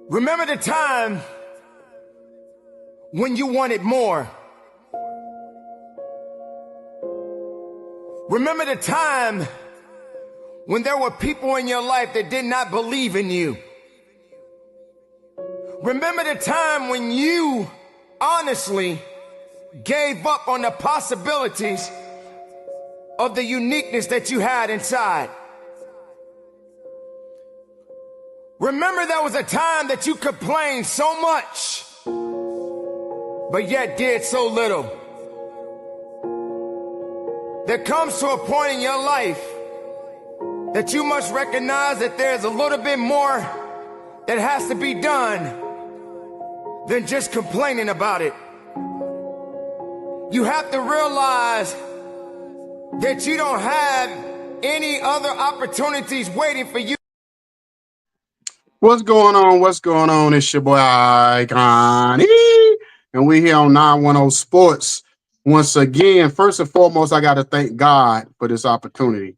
Remember the time when you wanted more. Remember the time when there were people in your life that did not believe in you. Remember the time when you honestly gave up on the possibilities of the uniqueness that you had inside. Remember there was a time that you complained so much, but yet did so little. There comes to a point in your life that you must recognize that there's a little bit more that has to be done than just complaining about it. You have to realize that you don't have any other opportunities waiting for you. What's going on? What's going on? It's your boy IkonE, and we here on 910 Sports. Once again, first and foremost, I got to thank God for this opportunity,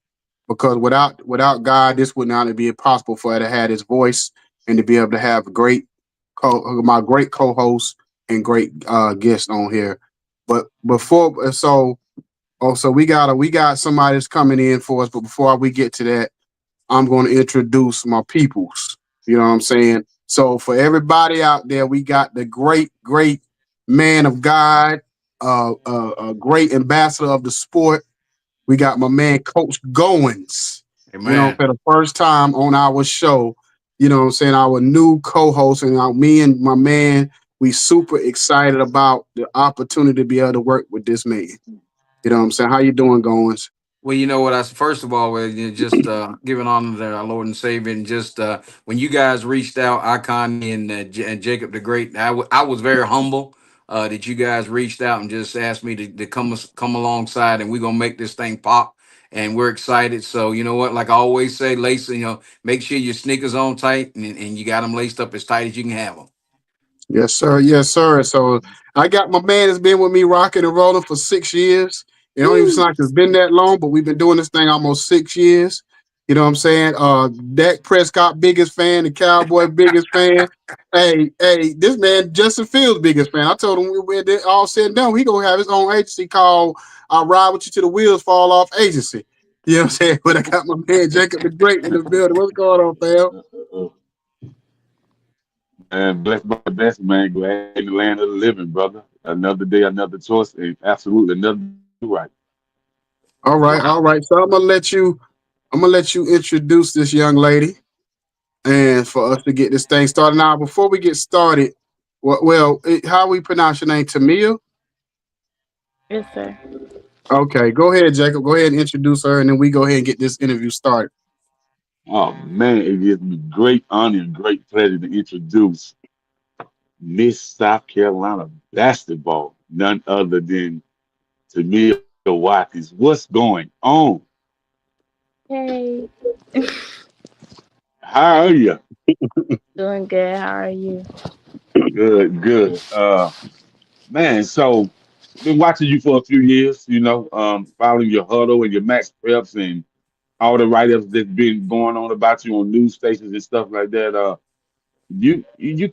because without God, this would not be possible for her to have this voice and to be able to have my great co-host and great guest on here. But before, so we got somebody that's coming in for us. But before we get to that, I'm going to introduce my peoples. You know what I'm saying? So for everybody out there, we got the great man of God, a great ambassador of the sport. We got my man, Coach Goins. Amen. For the first time on our show, what I'm saying, our new co-host, and me and my man, we super excited about the opportunity to be able to work with this man. You know what I'm saying? How you doing, Goins? Well, you know what? I first of all, just giving honor to our Lord and Savior, and just when you guys reached out, Icon and Jacob the Great, I was very humble that you guys reached out and just asked me to come alongside, and we're gonna make this thing pop, and we're excited. So you know what? Like I always say, lace, make sure your sneakers on tight, and you got them laced up as tight as you can have them. Yes, sir. Yes, sir. So I got my man that's been with me rocking and rolling for 6 years. It don't even sound like it's been that long, but we've been doing this thing almost 6 years. You know what I'm saying? Dak Prescott, biggest fan, the Cowboy, biggest fan. Hey, this man, Justin Fields, biggest fan. I told him when they all said and done, he gonna have his own agency called "I'll Ride With You Till the Wheels Fall Off" agency. You know what I'm saying? But I got my man Jacob the Great in the building. What's going on, fam? And blessed by the best, man. Glad in the land of the living, brother. Another day, another choice, and absolutely another right. All right, all Wow. right. So I'm gonna let you introduce this young lady, and for us to get this thing started. Now, before we get started, how we pronounce your name? Tamia. Yes, sir. Okay, go ahead, Jacob. Go ahead and introduce her, and then we go ahead and get this interview started. Oh man, it gives me great honor and great pleasure to introduce Miss South Carolina basketball, none other than Tamia Watkins. What's going on? Hey, How are you? doing good. How are you? Good, good. Man, so been watching you for a few years, following your huddle and your max preps and all the write-ups that's been going on about you on news stations and stuff like that. You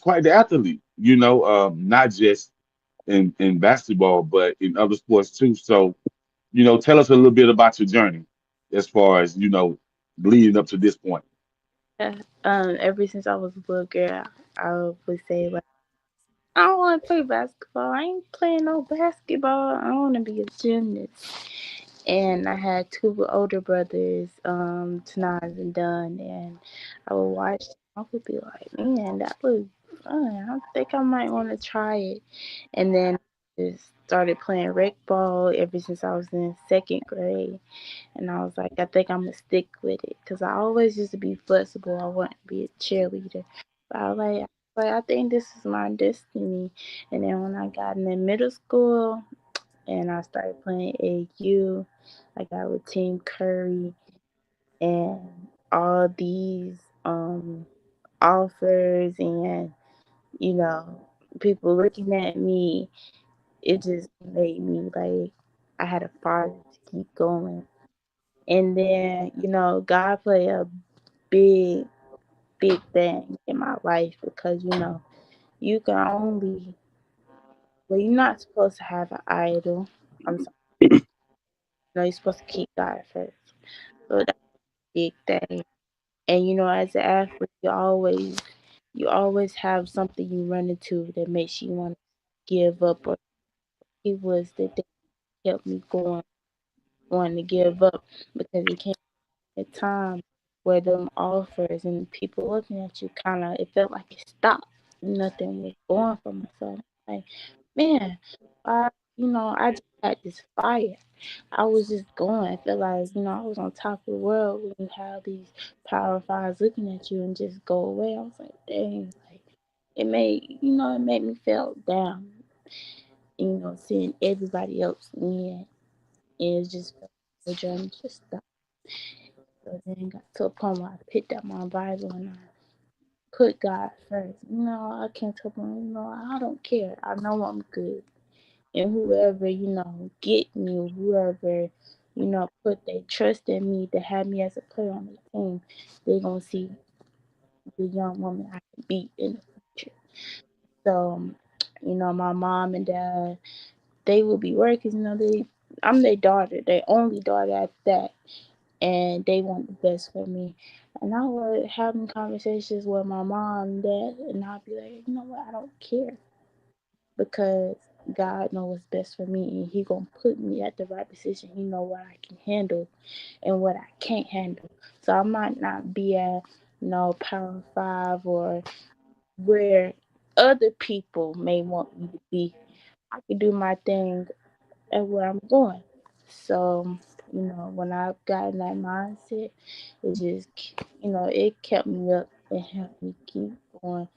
quite the athlete, not just in basketball, but in other sports too. So, tell us a little bit about your journey as far as, leading up to this point. Yeah, ever since I was a little girl, I would say like, I don't want to play basketball. I ain't playing no basketball. I want to be a gymnast. And I had two older brothers, Tanaz and Dunn, and I would watch. I would be like, man, that was fun. I think I might want to try it. And then just started playing rec ball ever since I was in second grade. And I was like, I think I'm gonna stick with it because I always used to be flexible. I wanted to be a cheerleader, but I think this is my destiny. And then when I got in the middle school and I started playing AU, I got with Team Curry and all these offers and you know people looking at me. It just made me like I had a fire to keep going. And then, God played a big big thing in my life because you can only well, you're not supposed to have an idol. I'm sorry, no, you're supposed to keep God first. So that's a big thing. And as an athlete, you always have something you run into that makes you want to give up, or it was the thing that kept me going, wanting to give up because it came at a time where them offers and people looking at you kind of, it felt like it stopped. Nothing was going for me. So I'm like, man, I, I just had this fire. I was just going. I felt like, I was on top of the world when you have these power fives looking at you and just go away. I was like, dang, like it made me feel down, seeing everybody else win. And it just felt like the journey just stopped. So then it got to a point where I picked up my Bible and I put God first. I can't tell them, I don't care. I know I'm good. And whoever, get me, whoever, put their trust in me to have me as a player on the team, they're going to see the young woman I can be in the future. So, my mom and dad, they will be working, I'm their daughter, their only daughter at that. And they want the best for me. And I was having conversations with my mom and dad, and I'd be like, you know what, I don't care because God knows what's best for me, and He gonna put me at the right position. He know what I can handle and what I can't handle. So I might not be at Power Five or where other people may want me to be. I can do my thing at where I'm going. So, when I got in that mindset, it just, it kept me up and helped me keep going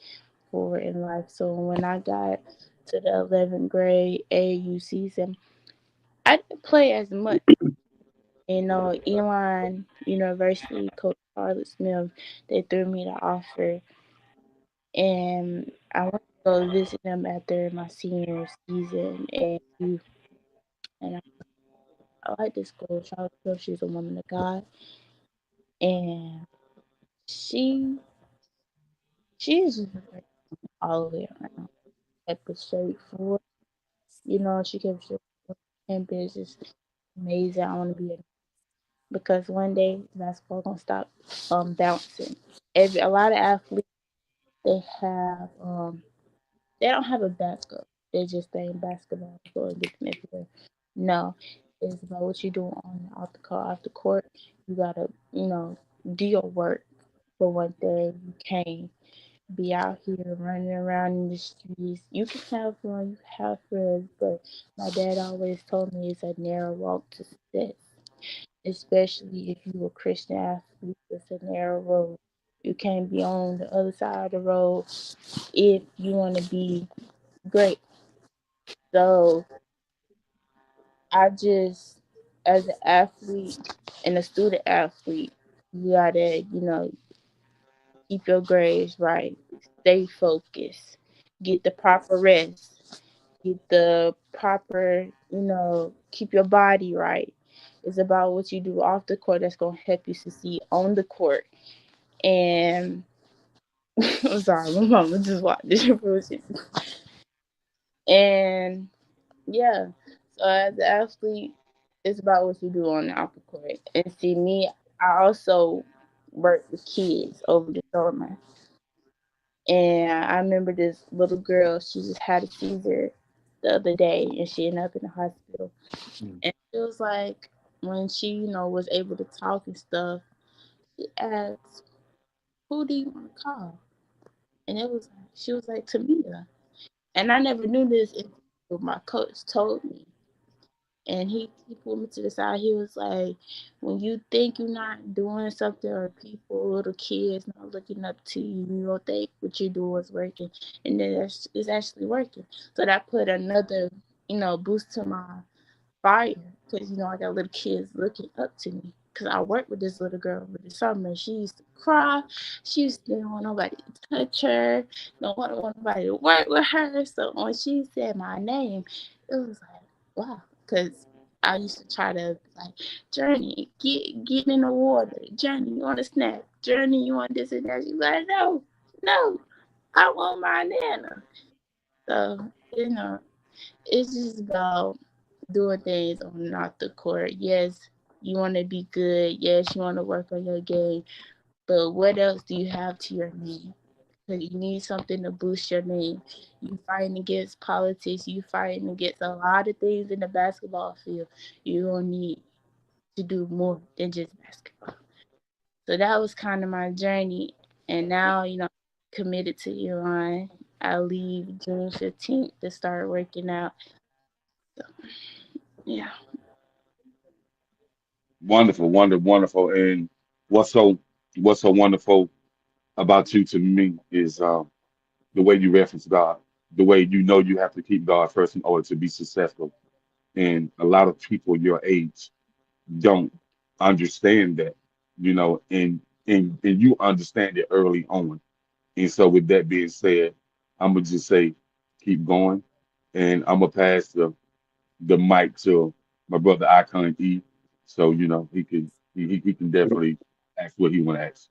forward in life. So when I got to the 11th grade AAU season, I didn't play as much. Elon University, Coach Charlotte Smith, they threw me the offer, and I went to go visit them after my senior season, and I like this girl. Charlotte Smith, she's a woman of God, and she she's just like all the way around. Kept it straightforward. She kept it campus is amazing. I want to be a because one day basketball gonna stop bouncing. A lot of athletes they have they don't have a backup. They just stay in basketball so and get them everywhere. No, it's about what you do on off the court. Off the court, you gotta do your work. For one thing, you can't be out here running around in the streets. You can have fun, you can have friends, but my dad always told me it's a narrow walk to success, especially if you're a Christian athlete. It's a narrow road. You can't be on the other side of the road if you want to be great. So I just, as an athlete and a student athlete, you gotta, keep your grades right, stay focused, get the proper rest, get the proper, keep your body right. It's about what you do off the court that's gonna help you succeed on the court. And I'm sorry, my mama just watched this bullshit. And yeah, so as an athlete, it's about what you do on the off the court. And see me, I also work with kids over the summer. And I remember this little girl, she just had a seizure the other day and she ended up in the hospital. Mm. And it was like when she, was able to talk and stuff, she asked, who do you want to call? And she was like, Tamia. And I never knew this until my coach told me. And he pulled me to the side. He was like, when you think you're not doing something or people, little kids not looking up to you, you don't think what you're doing is working. And then it's actually working. So that put another, boost to my fire. Because, I got little kids looking up to me. Because I worked with this little girl over the summer. She used to cry. She used to didn't want nobody to touch her. Want nobody to work with her. So when she said my name, it was like, wow. Because I used to try to like, Journey, get in the water. Journey, you want a snack? Journey, you want this and that? She's like, no, no, I want my nana. So it's just about doing things on and off the court. Yes, you want to be good. Yes, you want to work on your game. But what else do you have to your name? Because you need something to boost your name. You fighting against politics. You fighting against a lot of things in the basketball field. You don't need to do more than just basketball. So that was kind of my journey. And now, committed to Iran. I leave June 15th to start working out. So, yeah. Wonderful, wonderful, wonderful. And what's so what's so wonderful about you to me is the way you reference God, the way you know you have to keep God first in order to be successful. And a lot of people your age don't understand that, and you understand it early on. And so with that being said, I'm gonna just say keep going, and I'm gonna pass the mic to my brother IkonE, so he can definitely ask what he want to ask.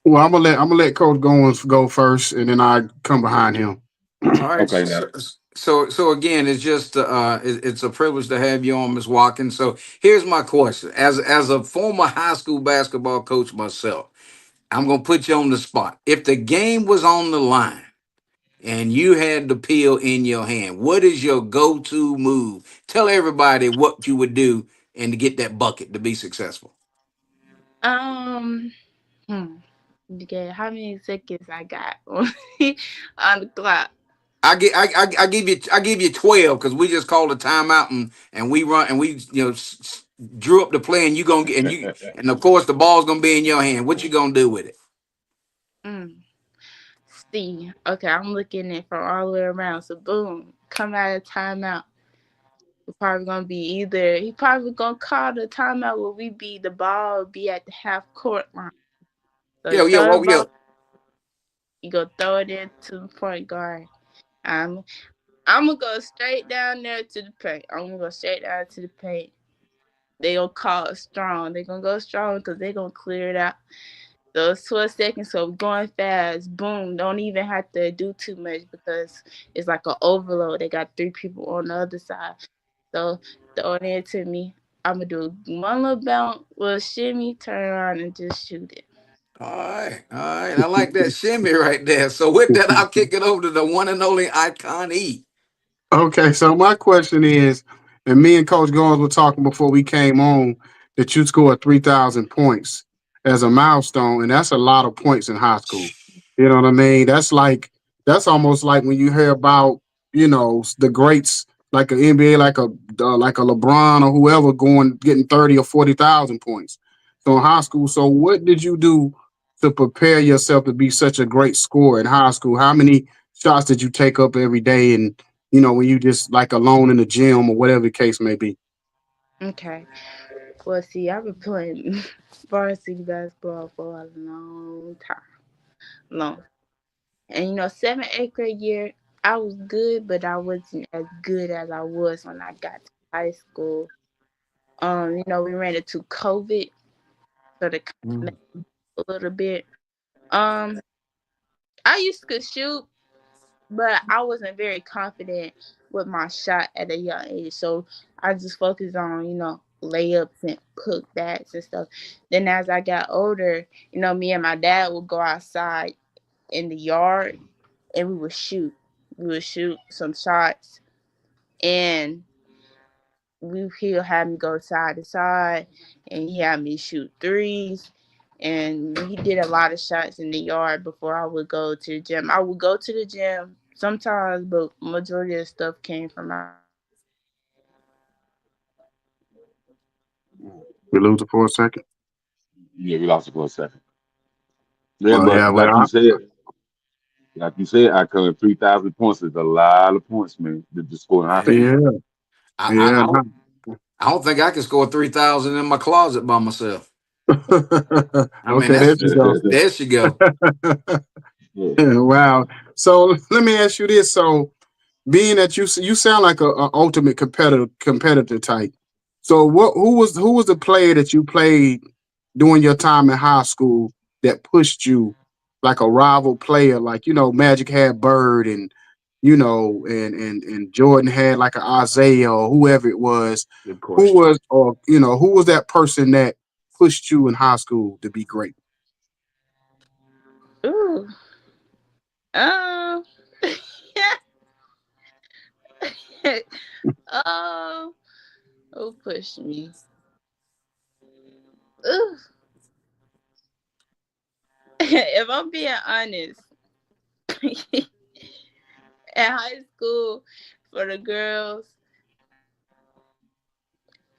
Well, I'm gonna let Coach Goins go first, and then I come behind him. All right. Okay, now So again, it's just it's a privilege to have you on, Miss Watkins. So here's my question: as a former high school basketball coach myself, I'm gonna put you on the spot. If the game was on the line and you had the pill in your hand, what is your go-to move? Tell everybody what you would do and to get that bucket to be successful. Um, hmm. Okay, how many seconds I got on on the clock? I give you 12 because we just called a timeout and we run and we drew up the play and you gonna get and of course the ball's gonna be in your hand. What you gonna do with it? Mm. See, okay, I'm looking at it from all the way around. So boom, come out of timeout. We're probably gonna be either he probably gonna call the timeout where we be the ball be at the half court line. So he Yeah, throw the well, yeah. ball, you go throw it into the point guard. I'm I'm gonna go straight down there to the paint. I'm gonna go straight down to the paint. They gonna call it strong. They gonna go strong because they gonna clear it out. So it's 12 seconds, so going fast. Boom. Don't even have to do too much because it's like an overload. They got 3 people on the other side. So throw it into me. I'm gonna do one little bounce, little shimmy, turn around and just shoot it. All right. I like that shimmy right there. So with that, I'll kick it over to the one and only Icon E. Okay, so my question is, and me and Coach Goins were talking before we came on that you scored 3,000 points as a milestone, and that's a lot of points in high school. You know what I mean? That's almost like when you hear about the greats like an NBA, like a LeBron or whoever going getting 30 or 40,000 points. So in high school, so what did you do to prepare yourself to be such a great scorer in high school? How many shots did you take up every day and when you just like alone in the gym or whatever the case may be. Okay. Well, see, I've been playing varsity basketball for a long time. Long. And 7th, 8th grade year, I was good, but I wasn't as good as I was when I got to high school. We ran into COVID, so the kind of Mm. a little bit. Um, I used to shoot, but I wasn't very confident with my shot at a young age. So I just focused on, layups and putbacks and stuff. Then as I got older, me and my dad would go outside in the yard and we would shoot. We would shoot some shots and he'll have me go side to side and he had me shoot threes. And he did a lot of shots in the yard before I would go to the gym. I would go to the gym sometimes, but majority of the stuff came from outside. We lose it for a second. yeah, we lost it for a second. Yeah, Oh yeah, but well, like you said, I covered 3,000 points is a lot of points, man. To score in high school. Man, yeah, I, I, yeah. I don't I don't think I can score 3,000 in my closet by myself. I mean, Okay, there that's you go. there she go. Yeah. Wow. So let me ask you this: so being that you sound like a ultimate competitor type. So who was the player that you played during your time in high school that pushed you like a rival player? Like, Magic had Bird and and Jordan had like an Isaiah or whoever it was. Good Who question. was or who was that person that pushed you in high school to be great? Ooh. Um. um. Who pushed me? Ooh. If I'm being honest, in high school, for the girls,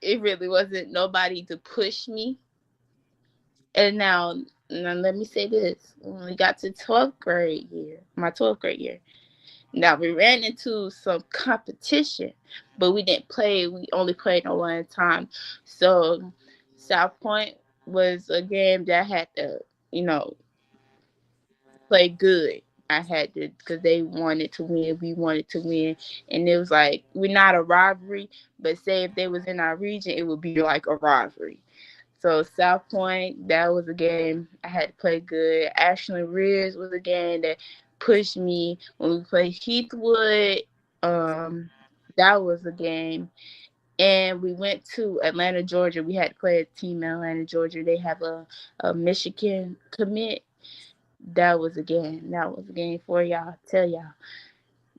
it really wasn't nobody to push me. And now let me say this: when we got to 12th grade year, my 12th grade year, now we ran into some competition, but we didn't play. We only played on one time. So South Point was a game that I had to, you know, play good. I had to because they wanted to win. We wanted to win, and it was like we're not a rivalry. But say if they was in our region, it would be like a rivalry. So South Point, that was a game I had to play good. Ashland Rears was a game that pushed me. When we played Heathwood, um, that was a game. And we went to Atlanta, Georgia. We had to play a team in Atlanta, Georgia. They have a Michigan commit. That was a game. That was a game for y'all. Tell y'all.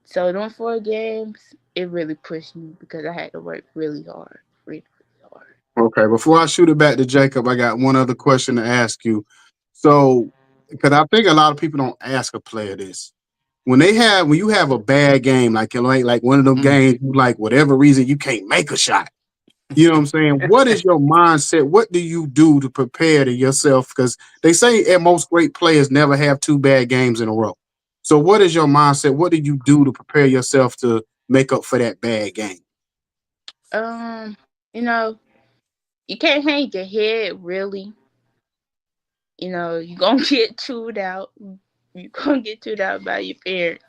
So those 4 games, it really pushed me because I had to work really hard. Really, really hard. Okay, before I shoot it back to Jacob, I got one other question to ask you. So, because I think a lot of people don't ask a player this. When you have a bad game, like one of them Mm. games, like whatever reason you can't make a shot. You know what I'm saying? What is your mindset? What do you do to prepare to yourself? Because they say most great players never have 2 bad games in a row. So what is your mindset? What do you do to prepare yourself to make up for that bad game? You know, you can't hang your head really. You gonna get chewed out. You gonna get chewed out by your parents.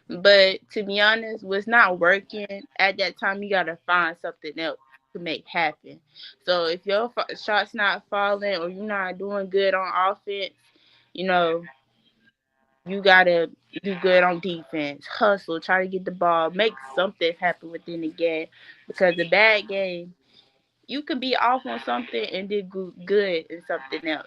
But to be honest, what's not working at that time, you gotta find something else to make happen. So if your shot's not falling or you're not doing good on offense, you know you gotta do good on defense. Hustle, try to get the ball, make something happen within the game. Because a bad game, you could be off on something and do good in something else.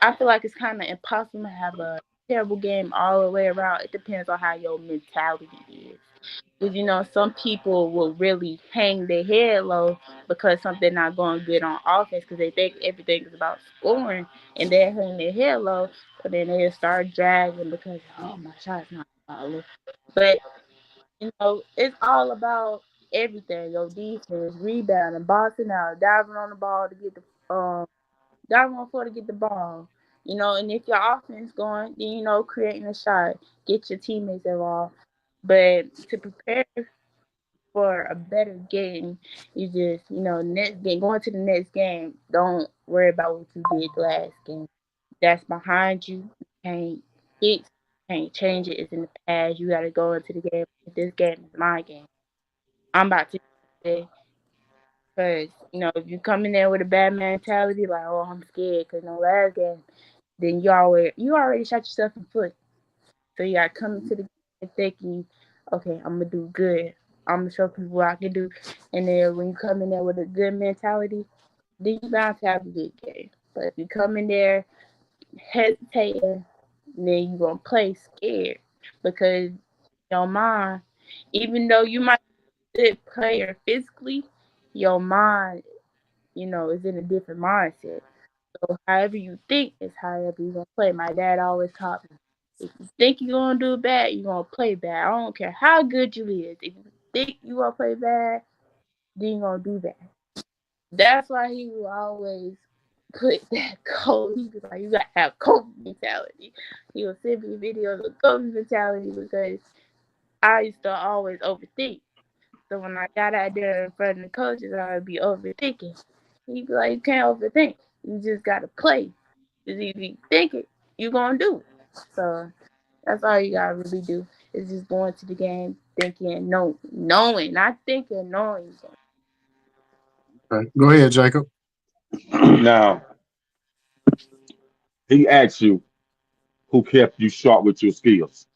I feel like it's kind of impossible to have a terrible game all the way around. It depends on how your mentality is. Because some people will really hang their head low because something not going good on offense because they think everything is about scoring and they hang their head low, but then they'll start dragging because my shot's not falling. But it's all about everything. Your defense, rebounding, boxing out, diving on the ball to get diving on the floor to get the ball. And if your offense going, then creating a shot, get your teammates involved. But to prepare for a better game, you just next game going to the next game. Don't worry about what you did last game. That's behind you. You can't fix, can't change it. It's in the past. You got to go into the game. This game is my game. I'm about to say, because if you come in there with a bad mentality, like I'm scared because no last game, then you already shot yourself in the foot. So you got to come into the game thinking, okay, I'm gonna do good. I'm gonna show people what I can do. And then when you come in there with a good mentality, then you bound to have a good game. But if you come in there hesitating, then you gonna play scared because your mind, even though you might be a good player physically, your mind, is in a different mindset. So however you think is however you gonna play. My dad always taught me. If you think you're gonna do bad, you're gonna play bad. I don't care how good you is. If you think you gonna play bad, then you're gonna do bad. That's why he will always put that Kobe. He was like, you gotta have Kobe mentality. He will send me videos of Kobe mentality because I used to always overthink. So when I got out there in front of the coaches, I would be overthinking. He'd be like, you can't overthink. You just gotta play. Because if you think it, you're gonna do it. So that's all you gotta really do is just going to the game thinking, knowing, not thinking, knowing. Okay. Go ahead, Jacob. Now, he asked you who kept you sharp with your skills.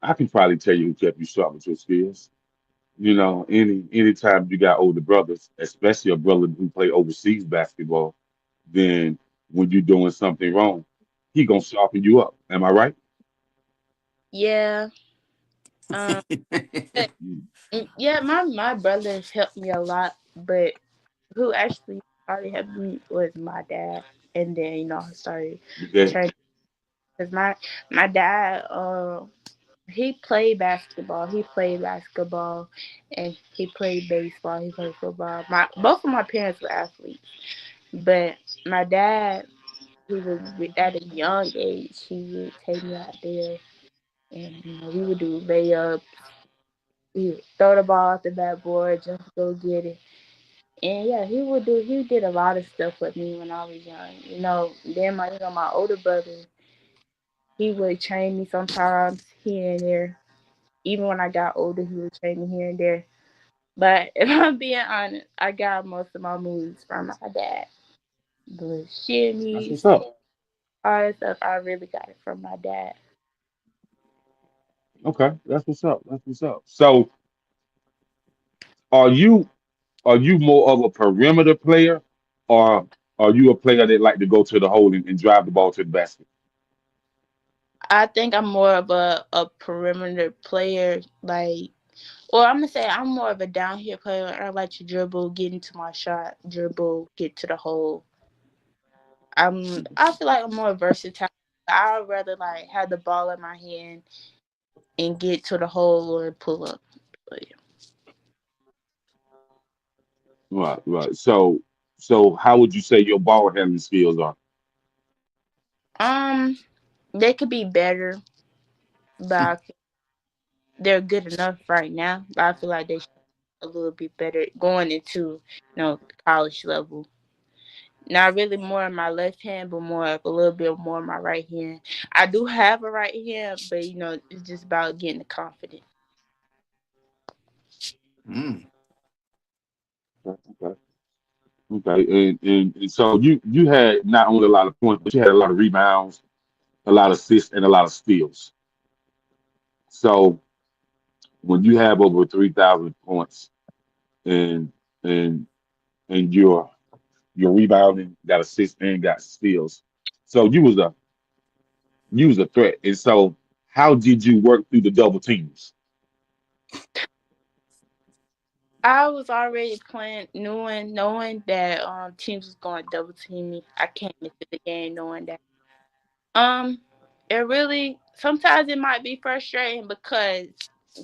I can probably tell you who kept you sharp with your skills. You know, anytime you got older brothers, especially a brother who play overseas basketball, then when you're doing something wrong, he gonna sharpen you up. Am I right? Yeah. Um. but- Yeah. My brothers helped me a lot, but who actually started helping me was my dad, and then I started That training because my dad he played basketball. He played basketball, and he played baseball. He played football. My both of my parents were athletes, but my dad, he was at a young age. He would take me out there, and we would do layups. He would throw the ball at the backboard, just go get it. And yeah, he did a lot of stuff with me when I was young. Then my older brother, he would train me sometimes here and there. Even when I got older, he would train me here and there. But if I'm being honest, I got most of my moves from my dad. The that's shimmies, what's up. all that stuff, I really got it from my dad. Okay, that's what's up. That's what's up. So, are you are you more of a perimeter player, or are you a player that like to go to the hole and drive the ball to the basket? I think I'm more of a perimeter player, like, or I'm gonna say I'm more of a down here player. I like to dribble, get into my shot, dribble, get to the hole. I feel like I'm more versatile. I'd rather like have the ball in my hand and get to the hole or pull up. But yeah. Right, right. So how would you say your ball handling skills are? They could be better, but they're good enough right now. But I feel like they should be a little bit better going into college level. Not really more in my left hand, but more of a little bit more in my right hand. I do have a right hand, but it's just about getting the confidence. Mm. Okay, okay. And so you had not only a lot of points, but you had a lot of rebounds, a lot of assists, and a lot of steals. So when you have over 3,000 points and and and you're rebounding, got assists, and got steals, so you was a threat. And so how did you work through the double teams? I was already playing, knowing that teams was going to double team me. I came into the game knowing that. Um, it really sometimes it might be frustrating because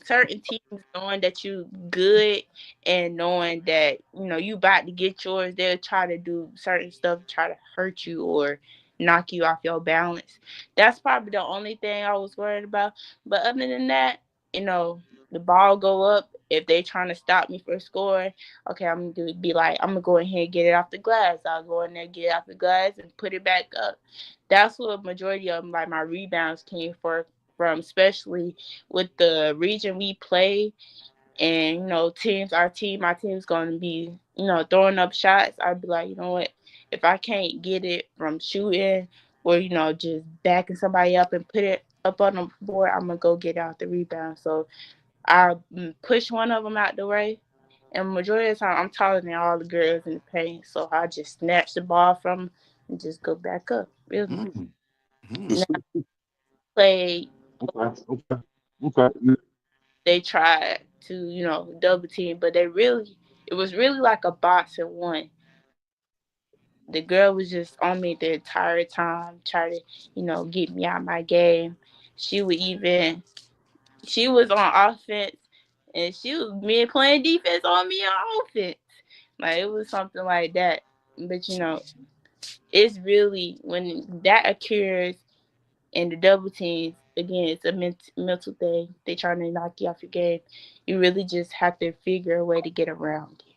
certain teams knowing that you good and knowing that you about to get yours, they'll try to do certain stuff, try to hurt you or knock you off your balance. That's probably the only thing I was worried about. But other than that, you know, the ball go up. If they trying to stop me for scoring, okay, I'm gonna be like, I'm gonna go ahead and get it off the glass. I'll go in there, get it off the glass, and put it back up. That's what majority of like my rebounds came from, especially with the region we play, and my team's gonna be throwing up shots. I'd be like, you know what, if I can't get it from shooting or just backing somebody up and put it up on the board, I'm gonna go get out the rebound. So I push one of them out the way. And majority of the time, I'm taller than all the girls in the paint, so I just snatch the ball from 'em and just go back up. Really, Mm. Yes, Mm. sir. play. Okay, okay, okay. They tried to double team, but it was really like a box in one. The girl was just on me the entire time, trying to get me out my game. She would even she was on offense, and she was me playing defense on me on offense. Like it was something like that. But it's really when that occurs and the double teams, again, it's a mental thing. They trying to knock you off your game. You really just have to figure a way to get around it.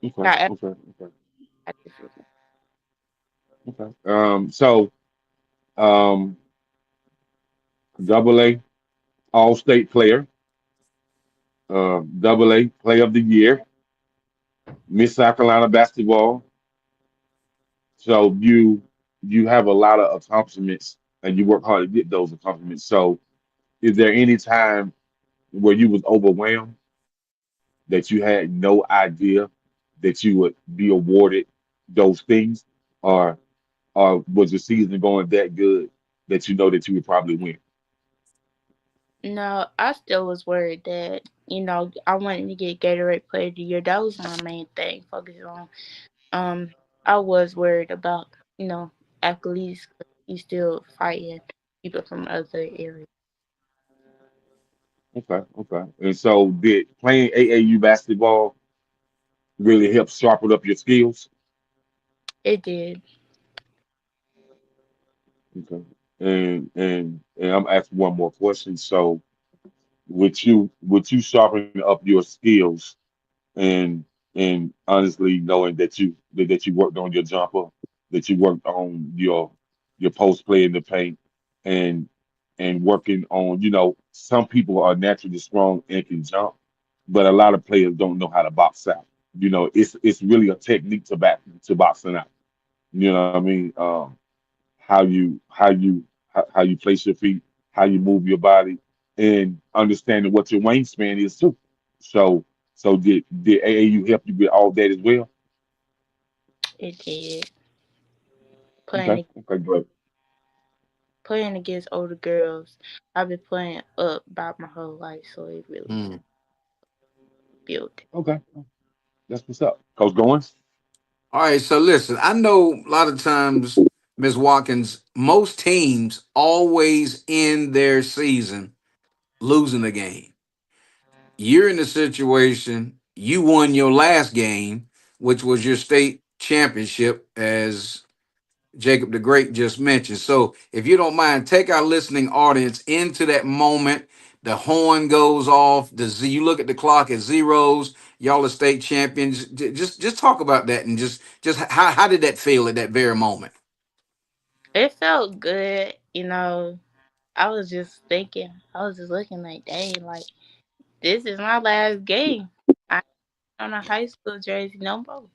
Okay, However, okay, okay, I have to figure. okay. So um, double A All State player, double A Player of the Year, Miss South Carolina basketball. So you have a lot of accomplishments and you work hard to get those accomplishments. So is there any time where you was overwhelmed that you had no idea that you would be awarded those things, or was your season going that good that you know that you would probably win? No, I still was worried that, I wanted to get Gatorade Player of the Year. That was my main thing, focus on. I was worried about, athletes, 'cause you still fighting people from other areas. Okay, okay. And so did playing AAU basketball really help sharpen up your skills? It did. Okay. And I'm asking one more question. So with you sharpening up your skills and honestly knowing that you worked on your jumper, that you worked on your post play in the paint, and working on, some people are naturally strong and can jump, but a lot of players don't know how to box out. It's really a technique to boxing out. You know what I mean? How you place your feet, how you move your body, and understanding what your wingspan is too. So did AAU help you with all that as well? It did. Okay, Playing okay, good. playing against older girls. I've been playing up about my whole life, so it really Mm. built. Okay, that's what's up. Coach Goins? All right, so listen, I know a lot of times, Ms. Watkins, most teams always end their season losing a game. You're in a situation, you won your last game, which was your state championship, as Jacob the Great just mentioned. So, if you don't mind, take our listening audience into that moment. The horn goes off. You look at the clock at zeros. Y'all are state champions. Just talk about that and just how did that feel at that very moment? It felt good, I was just thinking, I was just looking like, dang, like this is my last game. I ain't on a high school jersey no more.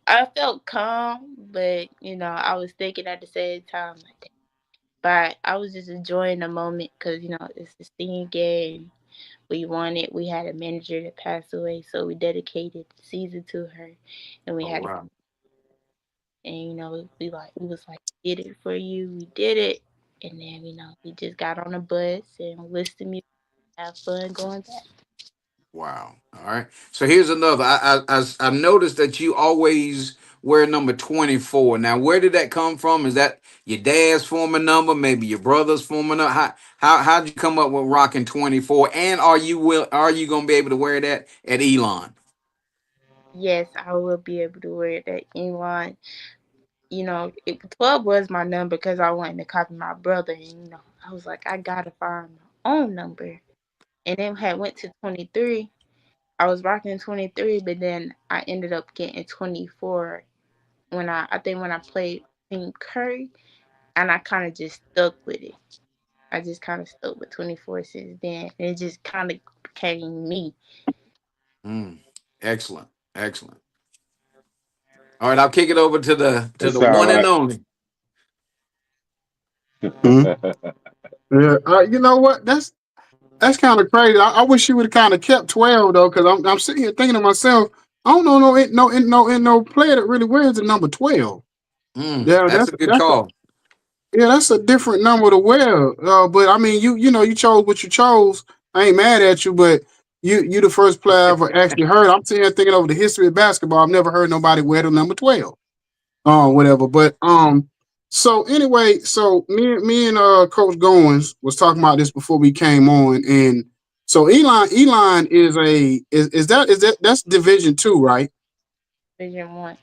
I felt calm, but I was thinking at the same time, like, but I was just enjoying the moment because it's the senior game. We won it. We had a manager that passed away, so we dedicated the season to her, and we Oh had a wow, and we was like, we did it for you. We did it, and then we just got on a bus and listened to music, have fun going back. wow. All right. So here's another. I noticed that you always wear number 24. Now, where did that come from? Is that your dad's former number? Maybe your brother's former number? How'd you come up with rocking 24? And are you gonna be able to wear that at Elon? Yes, I will be able to wear that inline. 12 was my number because I wanted to copy my brother, and I was like, I gotta find my own number, and then had went to 23. I was rocking 23, but then I ended up getting 24 I think when I played Team Curry, and I kind of just stuck with it. I just kind of stuck with 24 since then, and it just kind of became me. Mm, excellent, excellent. All right, I'll kick it over to That's the all one and right. only. Mhm. Yeah, you know what? That's kind of crazy. I wish you would have kind of kept 12 though, because I'm sitting here thinking to myself, I don't know no player that really wears the number 12. Yeah, That's a good call. that's a different number to wear. But I mean, you chose what you chose. I ain't mad at you, but you the first player I've ever actually heard. I'm sitting here thinking over the history of basketball. I've never heard nobody wear the number 12. Whatever. But so anyway, so me and Coach Goins was talking about this before we came on, and so Elon is that that's Division 2, right? Vision one.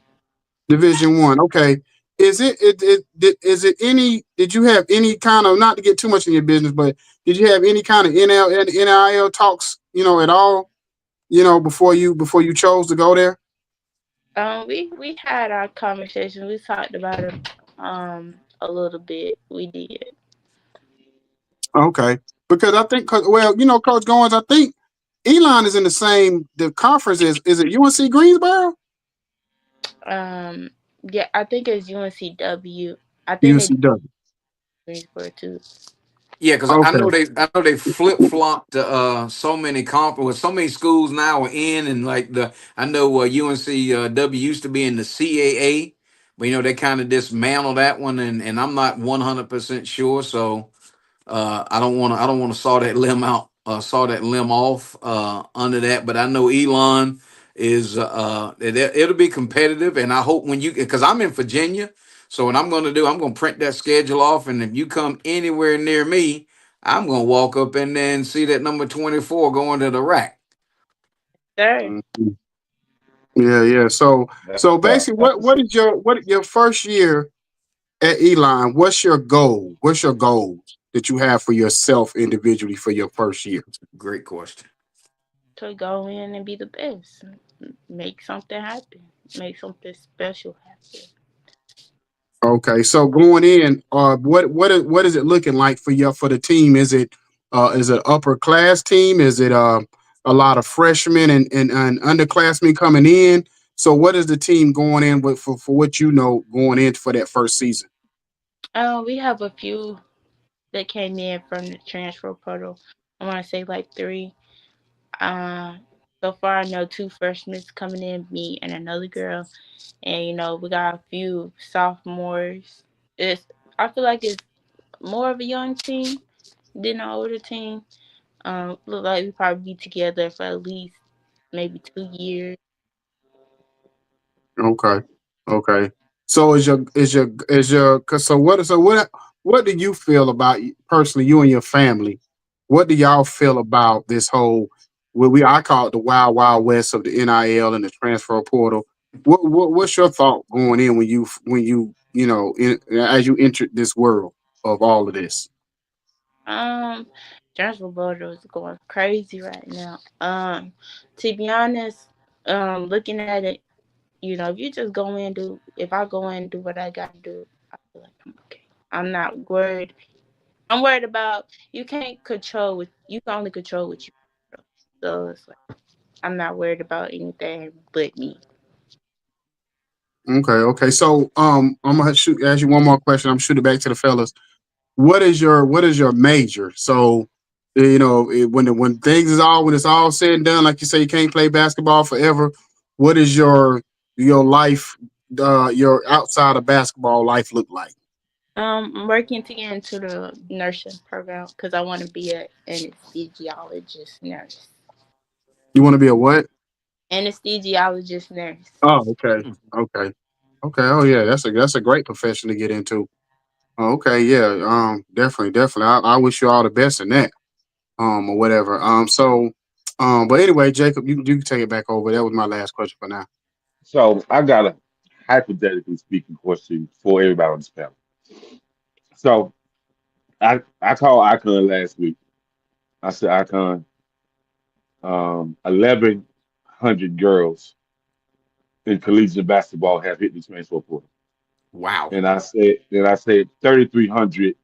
Division 1. Okay. Is it any? Did you have any kind of, not to get too much in your business, but did you have any kind of NIL talks, at all, before you chose to go there? We had our conversation. We talked about it a little bit. We did. Okay. Because I think, well, Coach Goins, I think Elon is in the same the conference as is it UNC Greensboro? Um, yeah, I think it's UNCW. I think they UNCW. Greensboro too. Yeah, because Okay. I know they flip flopped so many conference, so many schools now are in, and like the I know UNCW used to be in the CAA, but they kind of dismantled that one, and I'm not 100% sure, so I don't want to saw that limb out, saw that limb off under that. But I know Elon is it'll be competitive, and I hope when you because I'm in Virginia, so what I'm going to do, I'm going to print that schedule off, and if you come anywhere near me, I'm going to walk up in there and see that number 24 going to the rack. Sir, Mhm. Yeah, yeah. So That's basically, what your first year at Elon? What's your goal? What's your goals that you have for yourself individually for your first year? Great question. to go in and be the best, make something happen, make something special happen. Okay, so going in, what is it looking like for you for the team? Is it upper class team? Is it a lot of freshmen and underclassmen coming in? So what is the team going in with for what you know going in for that first season? We have a few that came in from the transfer portal. I want to say like three. Uh, so far I know two freshmen coming in, me and another girl, and we got a few sophomores. It's I feel like it's more of a young team than an older team. Look like we probably be together for at least maybe 2 years. Okay. Okay. So what do you feel about personally you and your family? What do y'all feel about this whole what we I call it the wild wild west of the NIL and the transfer portal? What's your thought going in as you entered this world of all of this? Um, transfer portal is going crazy right now. To be honest, looking at it, if you just go in do if I go in and do what I gotta do, I feel like I'm okay. I'm not worried. I'm worried about you can't control what you can only control what you control. So it's like I'm not worried about anything but me. Okay, okay. So I'm gonna shoot ask you one more question. I'm shooting back to the fellas. What is your major? So when things is all when it's all said and done, like you say, you can't play basketball forever. What is your life, your outside of basketball life look like? I'm working to get into the nursing program because I want to be an anesthesiologist nurse. You want to be a what? Anesthesiologist nurse. Oh, okay, okay, okay. Oh yeah, that's a great profession to get into. Oh, okay, yeah, definitely. I wish you all the best in that, or whatever. But anyway, Jacob, you can take it back over. That was my last question for now. so I got a hypothetically speaking question for everybody on this panel. So I called IkonE last week. I said IkonE, 1,100 girls in collegiate basketball have hit the transfer portal, Wow. and I said 3,300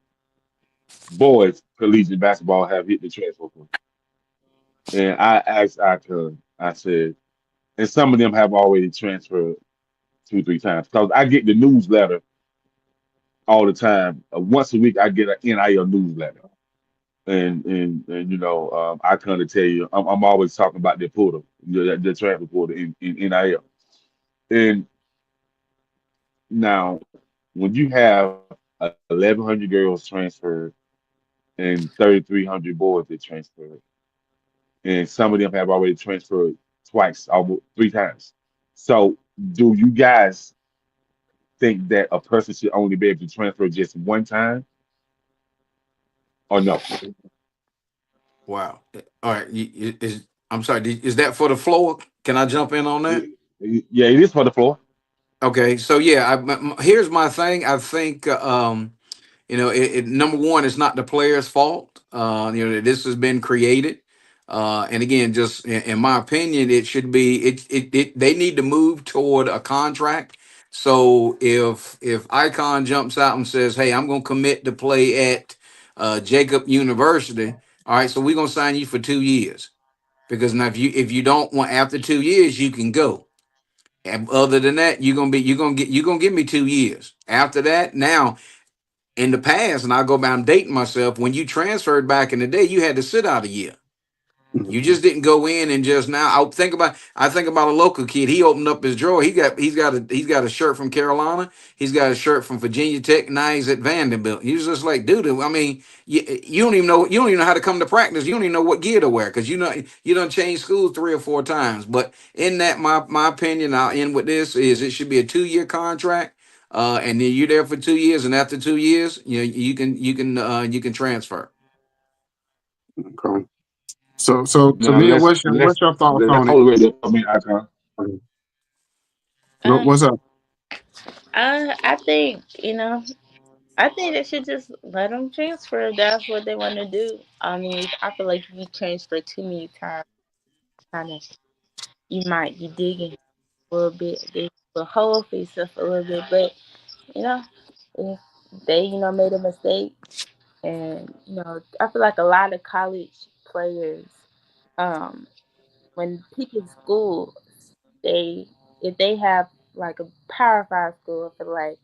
boys collegiate basketball have hit the transfer portal. And I asked IkonE, I said, and some of them have already transferred two, three times. Because I get the newsletter all the time. Once a week, I get an NIL newsletter. And I kind of tell you, I'm always talking about the portal, the transfer portal in NIL. And now, when you have 1,100 girls transferred and 3,300 boys that transferred, and some of them have already transferred twice, almost three times. So, do you guys think that a person should only be able to transfer just one time, or no? Wow. All right. I'm sorry. Is that for the floor? Can I jump in on that? Yeah, it is for the floor. Okay. So yeah, here's my thing. I think number one, it's not the player's fault. This has been created, and again, just in my opinion, it should be they need to move toward a contract. So if Icon jumps out and says, "Hey, I'm going to commit to play at Jacob University," all right, so we're going to sign you for 2 years because now if you don't want after 2 years, you can go. And other than that, you're gonna give me 2 years. After that, now in the past, and I'll go back, I'm dating myself. When you transferred back in the day, you had to sit out a year. You Mhm. just didn't go in and just now. I think about a local kid. He opened up his drawer. He's got a shirt from Carolina. He's got a shirt from Virginia Tech. Now he's at Vanderbilt. He was just like, dude. I mean, you don't even know how to come to practice. You don't even know what gear to wear because you don't change schools 3 or 4 times. But in that, my opinion, I'll end with this: is it should be a 2 year contract, and then you're there for 2 years, and after 2 years, you can transfer. Okay. So Now Tamia, what's your thoughts let's on it? hold it right there for me, Icon. What, Uh, what's up? I think I think they should just let them transfer if that's what they want to do. I mean, I feel like if you transfer too many times, kind of you might be digging a little bit, dig a hole for yourself a little bit. But you know, if they made a mistake, and I feel like a lot of college players, um, when picking school, they if they have like a Power Five school, I feel like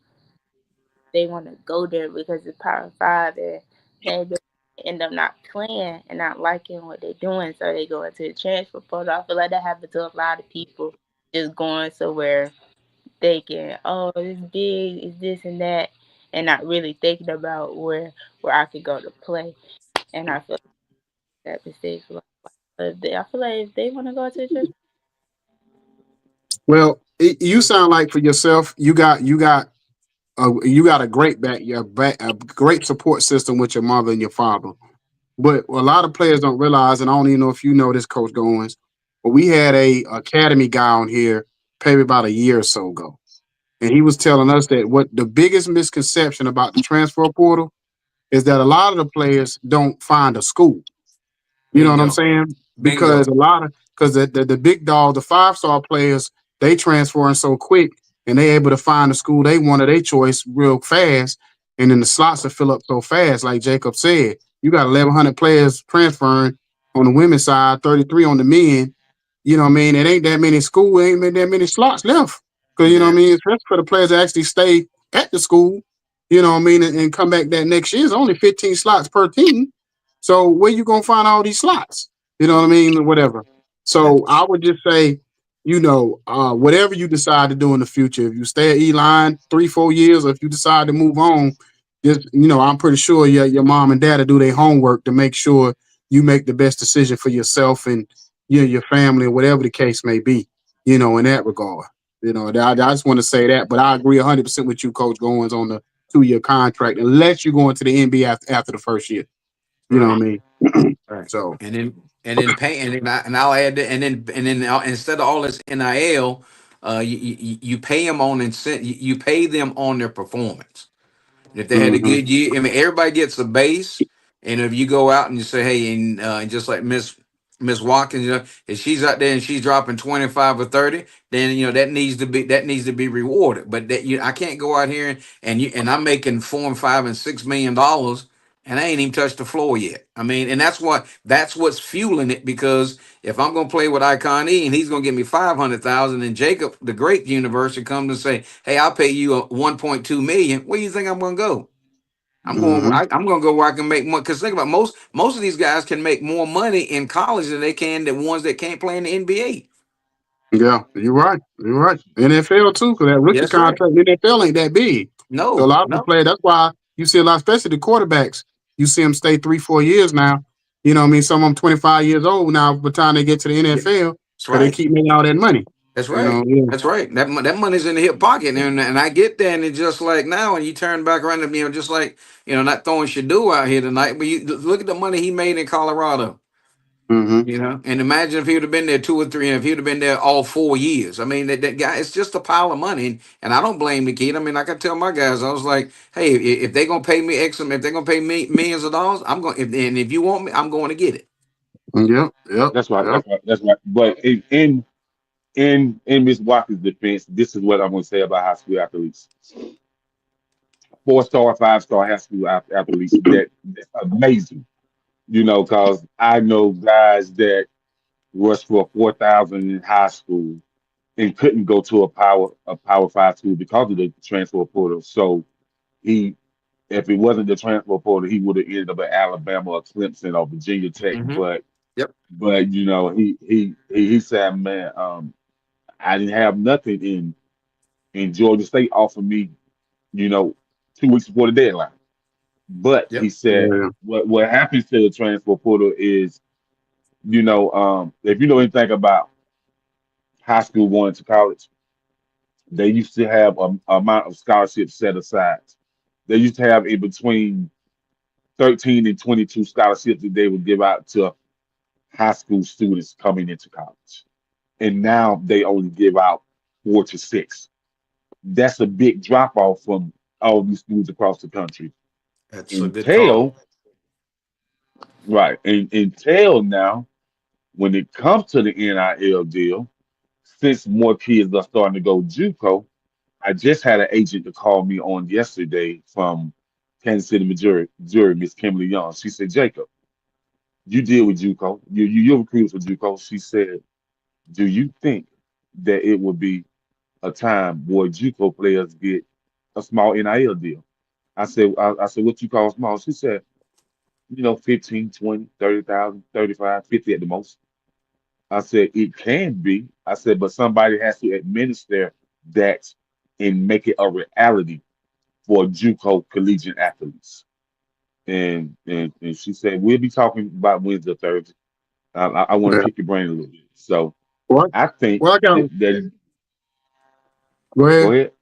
they want to go there because it's Power Five, and they end up not playing and not liking what they're doing, so they go into the transfer portal. I feel like that happens to a lot of people, just going somewhere thinking, oh, it's big, it's this and that, and not really thinking about where I could go to play. And I feel like that mistake. I feel like if they want to go to the transfer. Well, you sound like for yourself, you got a great a great support system with your mother and your father. But a lot of players don't realize, and I don't even know if you know this, Coach Goins, but we had a academy guy on here maybe about a year or so ago, and he was telling us that what the biggest misconception about the transfer portal is that a lot of the players don't find a school. You know what I'm Bingo, saying? Because bingo. a lot of because the big dog, the 5-star players, they transferring so quick and they able to find a school they want of their choice real fast, and then the slots will fill up so fast. Like Jacob said, you got 1,100 players transferring on the women's side, 33 on the men. You know what I mean? It ain't that many school, ain't that many slots left. Because you know what I That mean, especially for the players that actually stay at the school. You know what I mean, and come back that next year. It's only 15 slots per team. So where you gonna find all these slots? You know what I mean? Or whatever. that So I would just say, whatever you decide to do in the future, if you stay at E-Line 3, 4 years, or if you decide to move on, just I'm pretty sure your mom and dad will do their homework to make sure you make the best decision for yourself and your family or whatever the case may be. In that regard. I just want to say that, but I agree 100% with you, Coach Goins, on the 2 year contract, unless you go into the NBA after the first year. You know what I right. mean? Right. So, And then pay and I'll add that, and then instead of all this NIL, you pay them on you pay them on their performance. If they had a mhm. good year, I mean, everybody gets a base. And if you go out and you say, hey, and just like Miss Watkins, if she's out there and she's dropping 25 or 30, then that needs to be rewarded. But I can't go out here and I'm making $4 and $5 and $6 million, and I ain't even touched the floor yet. I mean, and that's what's fueling it, because if I'm gonna play with IkonE and he's gonna give me 500,000, and Jacob the Great University comes and say, hey, I'll pay you a 1.2 million, where do you think I'm gonna go? Mhm. I'm going to go where I can make money. Because think about most of these guys can make more money in college than they can the ones that can't play in the NBA. Yeah, you're right. You're right. NFL too, because that rookie That's right. contract in NFL ain't that big. So a No, lot of them no. play. That's why you see a lot, especially the quarterbacks. You see them stay 3, 4 years now. You know what I mean? Some of them 25 years old now by the time they get to the Yeah, NFL that's because they right. keep making all that money. That's You know, right. yeah. That's right. That money's in the hip pocket, and I get there, and it's just like now, and you turn back around and just like not throwing Shadu out here tonight, but you look at the money he made in Colorado. Mm-hmm. And imagine if he would have been there 2 or 3, and if he would have been there all 4 years. I mean, that guy, it's just a pile of money. And I don't blame the kid. I mean, I can tell my guys, I was like, hey, if they're gonna pay me if they're gonna pay me millions of dollars, I'm going. If you want me, I'm going to get it. Yep. Yep. That's right. Yep. That's right. That's right. But in Miss Watkins' defense, this is what I'm going to say about high school athletes. 4-star, 5-star high school athletes. That's amazing. Because I know guys that rushed for 4,000 in high school, and couldn't go to a power 5 school because of the transfer portal. So he, if it wasn't the transfer portal, he would have ended up at Alabama or Clemson or Virginia Tech. Mm-hmm. But Yep. he said, man, I didn't have nothing in Georgia State offered me, you know, 2 weeks before the deadline. But he Yep. said Yeah. what happens to the transfer portal is, if you know anything about high school going to college, they used to have a amount of scholarships set aside. They used to have in between 13 and 22 scholarships that they would give out to high school students coming into college. And now they only give out 4 to 6. That's a big drop off from all these schools across the country. That's a good call. Until right, until now, when it comes to the NIL deal, since more kids are starting to go JUCO, I just had an agent to call me on yesterday from Kansas City, Missouri, Miss Kimberly Young. She said, Jacob, you deal with JUCO. You're recruited for JUCO. She said, do you think that it would be a time where JUCO players get a small NIL deal? I said, what you call small? She said, 15, 20, 30,000, 35, 50 at the most. I said, it can be. I said, but somebody has to administer that and make it a reality for JUCO collegiate athletes. And she said, we'll be talking about Wednesday or Thursday. I want to Yeah. pick your brain a little bit. So Well, I think well, I got. that Go go ahead. ahead.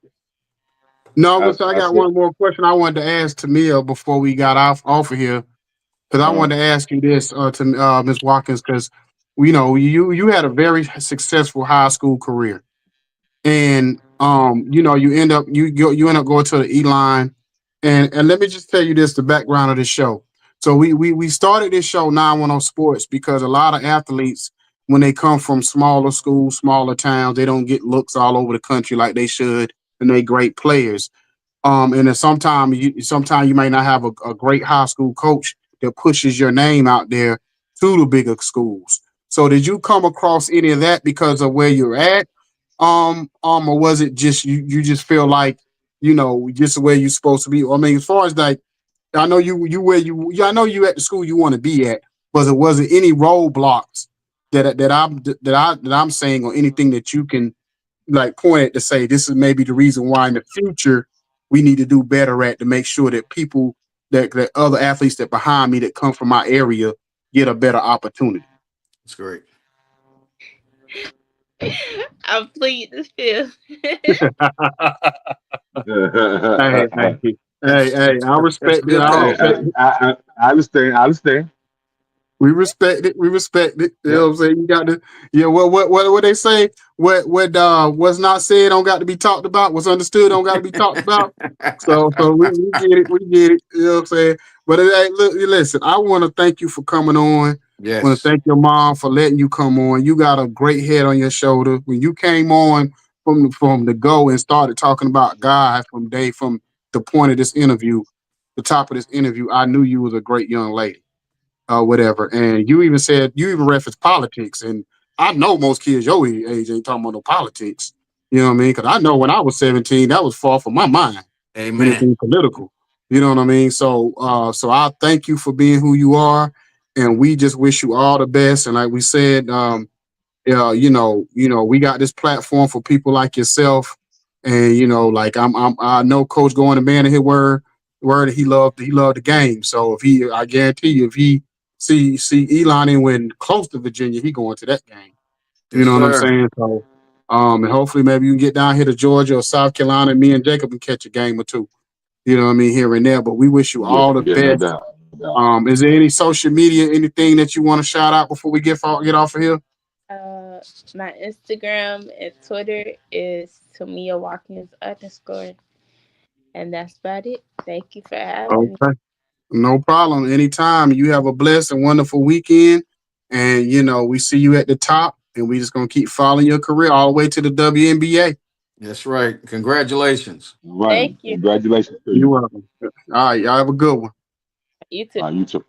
No, I, I I got said, one more question I wanted to ask Tamia before we got off of here, because I uh, wanted to ask you this, to Ms. Watkins, because you had a very successful high school career, and you end up going to the E line, and let me just tell you this, the background of this show. So we started this show 910 Sports because a lot of athletes, when they come from smaller schools, smaller towns, they don't get looks all over the country like they should, and they great players. And then sometimes you might not have a great high school coach that pushes your name out there to the bigger schools. So did you come across any of that because of where you're at? Or was it just you just feel like, just where you're supposed to be? I mean, as far as like, I know you where you yeah, I know you at the school you want to be at, but it wasn't any roadblocks that I'm saying, or anything that you can like point at to say this is maybe the reason why in the future we need to do better at, to make sure that people, that other athletes that behind me that come from my area get a better opportunity. That's great. I'm pleased to feel. Hey, hey, hey, I That's a respect it. good I call. respect it. I understand. I understand. We respect it. We respect it. You know Yep. what I'm saying? You got to, yeah. What they say? What's not said don't got to be talked about. What's understood don't got to be talked about. So we get it. We get it. You know what I'm saying? But hey, look, listen. I want to thank you for coming on. I want to Yes. thank your mom for letting you come on. You got a great head on your shoulder. When you came on from the go and started talking about God from the point of this interview, the top of this interview, I knew you was a great young lady, whatever. And you even referenced politics. And I know most kids your age ain't talking about no politics. You know what I mean? Because I know when I was 17, that was far from my mind, Amen. anything political. You know what I mean? So I thank you for being who you are. And we just wish you all the best. And like we said, we got this platform for people like yourself. And like I know Coach going to man of his word, he loved the game. So I guarantee you, if he see Elon anywhere close to Virginia, he going to that game. You Yes, know what I'm sir. saying? So and hopefully maybe you can get down here to Georgia or South Carolina, and me and Jacob can catch a game or two. You know what I mean, here and there. But we wish you Yeah, all the yeah, no best. doubt, no doubt. Is there any social media, anything that you want to shout out before we get off of here? Uh, my Instagram and Twitter is Tamia Watkins _ and that's about it. Thank you for having me. Okay. No problem. Anytime. You have a blessed and wonderful weekend. And we see you at the top, and we just gonna keep following your career all the way to the WNBA. That's right. Congratulations. All right. Thank you. Congratulations to You're you. welcome. All right, y'all have a good one. You too. You too.